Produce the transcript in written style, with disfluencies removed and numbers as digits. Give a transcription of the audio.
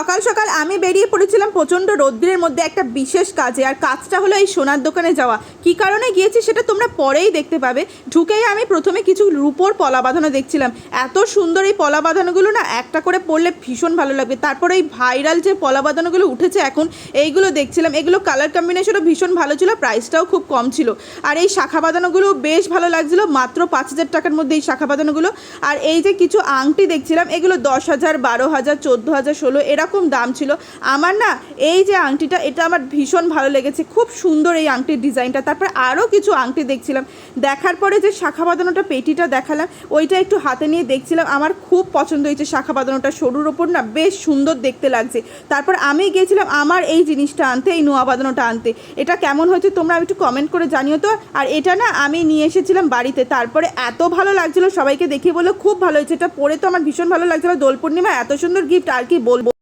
সকাল সকাল আমি বেরিয়ে পড়েছিলাম প্রচণ্ড রৌদ্রের মধ্যে একটা বিশেষ কাজে। আর কাজটা হলো এই সোনার দোকানে যাওয়া। কী কারণে গিয়েছি সেটা তোমরা পরেই দেখতে পাবে। ঢুকেই আমি প্রথমে কিছু রূপোর পলা বাঁধানো দেখছিলাম। এত সুন্দর এই পলা বাঁধানোগুলো না, একটা করে পরলে ভীষণ ভালো লাগবে। তারপরে এই ভাইরাল যে পলা বাঁধানোগুলো উঠেছে এখন, এইগুলো দেখছিলাম। এগুলো কালার কম্বিনেশনও ভীষণ ভালো ছিল, প্রাইসটাও খুব কম ছিল। আর এই শাখা বাঁধানোগুলো বেশ ভালো লাগছিলো, মাত্র 5,000 টাকার মধ্যে এই শাখা বাঁধানোগুলো। আর এই যে কিছু আংটি দেখছিলাম, এগুলো 10,000, 12,000, 14,000, 16 এরকম দাম ছিল। আমার না এই যে আংটিটা, এটা আমার ভীষণ ভালো লেগেছে, খুব সুন্দর এই আংটির ডিজাইনটা। তারপর আরও কিছু আংটি দেখছিলাম। দেখার পরে যে শাখা বাঁধানোটা পেটিটা দেখালাম, ওইটা একটু হাতে নিয়ে দেখছিলাম। আমার খুব পছন্দ হয়েছে শাখা বাঁধানোটা, সরুর ওপর না বেশ সুন্দর দেখতে লাগছে। তারপর আমি গিয়েছিলাম আমার এই জিনিসটা আনতে, এই নোয়া বাঁধানোটা আনতে। এটা কেমন হয়েছে তোমরা একটু কমেন্ট করে জানিও তো। আর এটা না আমি নিয়ে এসেছিলাম বাড়িতে। তারপরে এত ভালো লাগছিলো, সবাইকে দেখিয়ে বললো খুব ভালো হয়েছে। এটা পরে তো আমার ভীষণ ভালো লাগছিলো। দোল পূর্ণিমা এত সুন্দর গিফট আর কি বলবো।